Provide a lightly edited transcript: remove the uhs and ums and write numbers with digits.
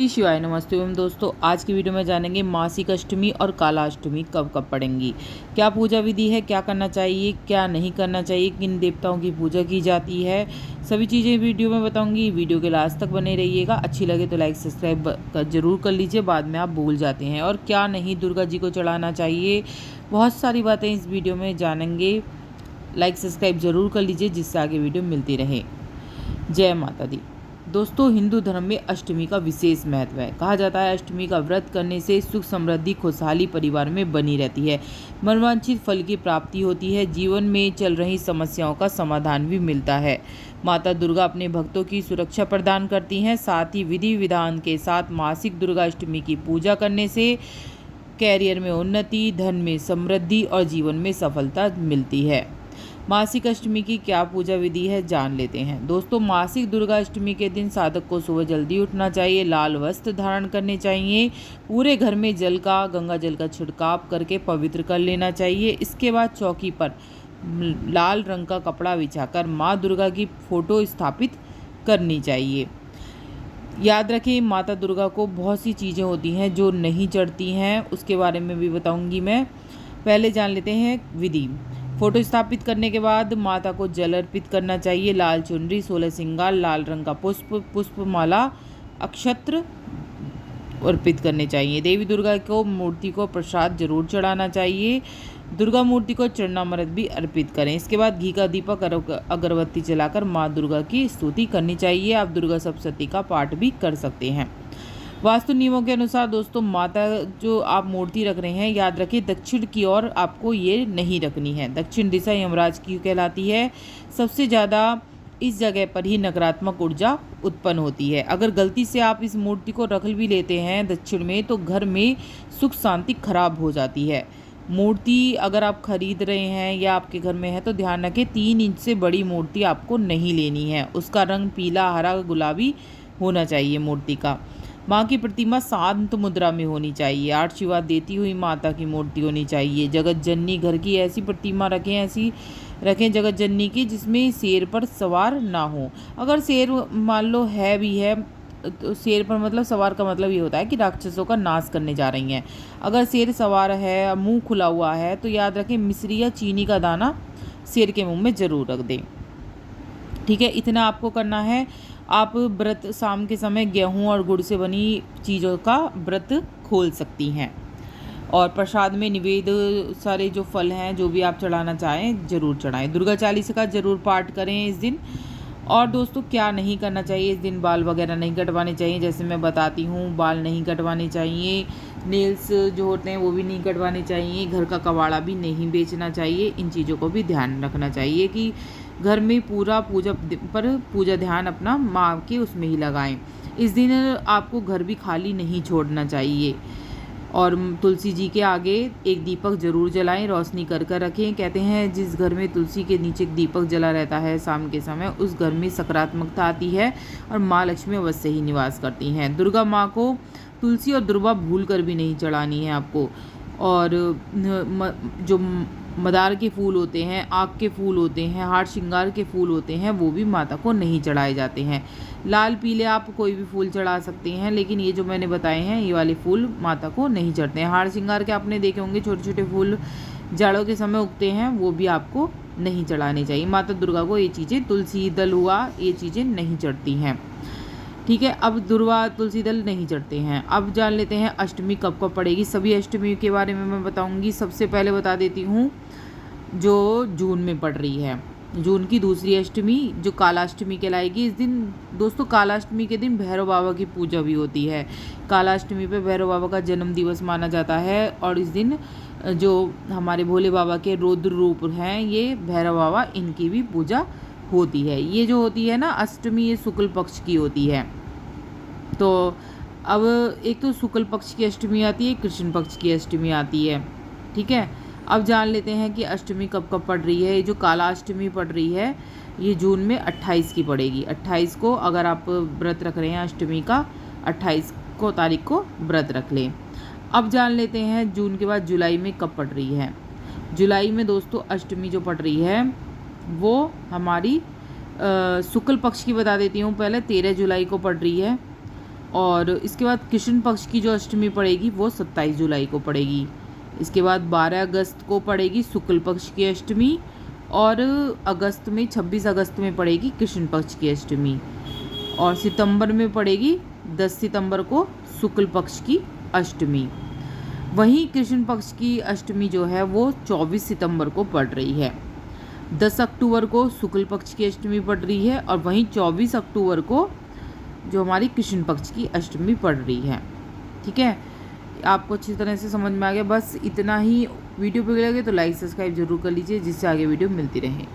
शिवाय नमस्ते एवं दोस्तों, आज की वीडियो में जानेंगे मासिक अष्टमी और काला अष्टमी कब कब पड़ेंगी, क्या पूजा विधि है, क्या करना चाहिए, क्या नहीं करना चाहिए, किन देवताओं की पूजा की जाती है, सभी चीज़ें वीडियो में बताऊंगी। वीडियो के लास्ट तक बने रहिएगा। अच्छी लगे तो लाइक सब्सक्राइब जरूर कर लीजिए, बाद में आप भूल जाते हैं। और क्या नहीं दुर्गा जी को चढ़ाना चाहिए, बहुत सारी बातें इस वीडियो में जानेंगे। लाइक सब्सक्राइब जरूर कर लीजिए जिससे आगे वीडियो मिलती रहे। जय माता दी। दोस्तों, हिंदू धर्म में अष्टमी का विशेष महत्व है। कहा जाता है अष्टमी का व्रत करने से सुख समृद्धि खुशहाली परिवार में बनी रहती है, मनवांछित फल की प्राप्ति होती है, जीवन में चल रही समस्याओं का समाधान भी मिलता है। माता दुर्गा अपने भक्तों की सुरक्षा प्रदान करती हैं। साथ ही विधि विधान के साथ मासिक दुर्गा अष्टमी की पूजा करने से कैरियर में उन्नति, धन में समृद्धि और जीवन में सफलता मिलती है। मासिक अष्टमी की क्या पूजा विधि है, जान लेते हैं। दोस्तों, मासिक दुर्गा अष्टमी के दिन साधक को सुबह जल्दी उठना चाहिए, लाल वस्त्र धारण करने चाहिए, पूरे घर में गंगा जल का छिड़काव करके पवित्र कर लेना चाहिए। इसके बाद चौकी पर लाल रंग का कपड़ा बिछाकर माँ दुर्गा की फोटो स्थापित करनी चाहिए। याद रखें, माता दुर्गा को बहुत सी चीज़ें होती हैं जो नहीं चढ़ती हैं, उसके बारे में भी बताऊंगी मैं। पहले जान लेते हैं विधि। फोटो स्थापित करने के बाद माता को जल अर्पित करना चाहिए। लाल चुनरी, 16 श्रृंगार, लाल रंग का पुष्पमाला, अक्षत्र अर्पित करने चाहिए। देवी दुर्गा को मूर्ति को प्रसाद जरूर चढ़ाना चाहिए। दुर्गा मूर्ति को चरणामृत भी अर्पित करें। इसके बाद घी का दीपक अगरबत्ती जलाकर माँ दुर्गा की स्तुति करनी चाहिए। आप दुर्गा सप्तशती का पाठ भी कर सकते हैं। वास्तु नियमों के अनुसार दोस्तों, माता जो आप मूर्ति रख रहे हैं, याद रखिए दक्षिण की ओर आपको ये नहीं रखनी है। दक्षिण दिशा यमराज की कहलाती है। सबसे ज़्यादा इस जगह पर ही नकारात्मक ऊर्जा उत्पन्न होती है। अगर गलती से आप इस मूर्ति को रख भी लेते हैं दक्षिण में, तो घर में सुख शांति खराब हो जाती है। मूर्ति अगर आप खरीद रहे हैं या आपके घर में है तो ध्यान रखें 3 इंच से बड़ी मूर्ति आपको नहीं लेनी है। उसका रंग पीला, हरा, गुलाबी होना चाहिए मूर्ति का। माँ की प्रतिमा शांत मुद्रा में होनी चाहिए। आशीर्वाद देती हुई माता की मूर्ति होनी चाहिए। जगत जननी घर की ऐसी प्रतिमा रखें जगत जननी की जिसमें शेर पर सवार ना हो। अगर शेर मान लो है भी है तो शेर पर मतलब सवार का मतलब ये होता है कि राक्षसों का नाश करने जा रही हैं। अगर शेर सवार है, मुंह खुला हुआ है, तो याद रखें मिश्री या चीनी का दाना शेर के मुंह में जरूर रख दें। ठीक है, इतना आपको करना है। आप व्रत शाम के समय गेहूं और गुड़ से बनी चीज़ों का व्रत खोल सकती हैं। और प्रसाद में निवेद्य सारे जो फल हैं, जो भी आप चढ़ाना चाहें जरूर चढ़ाएं। दुर्गा चालीसा का जरूर पाठ करें इस दिन। और दोस्तों, क्या नहीं करना चाहिए इस दिन, बाल वगैरह नहीं कटवाने चाहिए। जैसे मैं बताती हूँ, बाल नहीं कटवाने चाहिए, नेल्स जो होते हैं वो भी नहीं कटवाने चाहिए, घर का कबाड़ा भी नहीं बेचना चाहिए। इन चीज़ों को भी ध्यान रखना चाहिए कि घर में पूरा पूजा ध्यान अपना माँ के उसमें ही लगाएं। इस दिन आपको घर भी खाली नहीं छोड़ना चाहिए। और तुलसी जी के आगे एक दीपक जरूर जलाएं, रोशनी कर कर रखें। कहते हैं जिस घर में तुलसी के नीचे एक दीपक जला रहता है शाम के समय, उस घर में सकारात्मकता आती है और माँ लक्ष्मी अवश्य ही निवास करती हैं। दुर्गा माँ को तुलसी और दुर्वा भूल कर भी नहीं चढ़ानी है आपको। और जो मदार के फूल होते हैं, आक के फूल होते हैं, हार श्रृंगार के फूल होते हैं, वो भी माता को नहीं चढ़ाए जाते हैं। लाल पीले आप कोई भी फूल चढ़ा सकते हैं, लेकिन ये जो मैंने बताए हैं ये वाले फूल माता को नहीं चढ़ते हैं। हार श्रृंगार के आपने देखे होंगे छोटे छोटे फूल जाड़ों के समय उगते हैं, वो भी आपको नहीं चढ़ाने चाहिए। माता दुर्गा को ये चीज़ें, तुलसी दल हुआ, ये चीज़ें नहीं चढ़ती हैं। ठीक है, अब दुर्वा तुलसी दल नहीं चढ़ते हैं। अब जान लेते हैं अष्टमी कब कब पड़ेगी। सभी अष्टमी के बारे में मैं बताऊंगी। सबसे पहले बता देती हूँ जो जून में पड़ रही है, जून की दूसरी अष्टमी जो कालाष्टमी कहलाएगी। इस दिन दोस्तों, कालाष्टमी के दिन भैरव बाबा की पूजा भी होती है। कालाष्टमी पे भैरव बाबा का जन्म दिवस माना जाता है। और इस दिन जो हमारे भोले बाबा के रौद्र रूप हैं, ये भैरव बाबा, इनकी भी पूजा होती है। ये जो होती है ना अष्टमी, ये शुक्ल पक्ष की होती है। तो अब एक तो शुक्ल पक्ष की अष्टमी आती है, कृष्ण पक्ष की अष्टमी आती है। ठीक है, अब जान लेते हैं कि अष्टमी कब कब पड़ रही है। ये जो काला अष्टमी पड़ रही है, ये जून में 28 की पड़ेगी। 28 को अगर आप व्रत रख रहे हैं अष्टमी का, 28 को तारीख को व्रत रख लें। अब जान लेते हैं जून के बाद जुलाई में कब पड़ रही है। जुलाई में दोस्तों अष्टमी जो पड़ रही है वो हमारी शुक्ल पक्ष की बता देती हूँ। पहले 13 जुलाई को पड़ रही है। और इसके बाद कृष्ण पक्ष की जो अष्टमी पड़ेगी वो 27 जुलाई को पड़ेगी। इसके बाद 12 अगस्त को पड़ेगी शुक्ल पक्ष की अष्टमी और अगस्त में 26 अगस्त में पड़ेगी कृष्ण पक्ष की अष्टमी और सितंबर में पड़ेगी 10 सितंबर को शुक्ल पक्ष की अष्टमी। वहीं कृष्ण पक्ष की अष्टमी जो है वो 24 सितंबर को पड़ रही है। 10 अक्टूबर को शुक्ल पक्ष की अष्टमी पड़ रही है और वहीं 24 अक्टूबर को जो हमारी कृष्ण पक्ष की अष्टमी पड़ रही है। ठीक है, आपको अच्छी तरह से समझ में आ गया। बस इतना ही। वीडियो पे लगे तो लाइक सब्सक्राइब जरूर कर लीजिए जिससे आगे वीडियो मिलती रहे।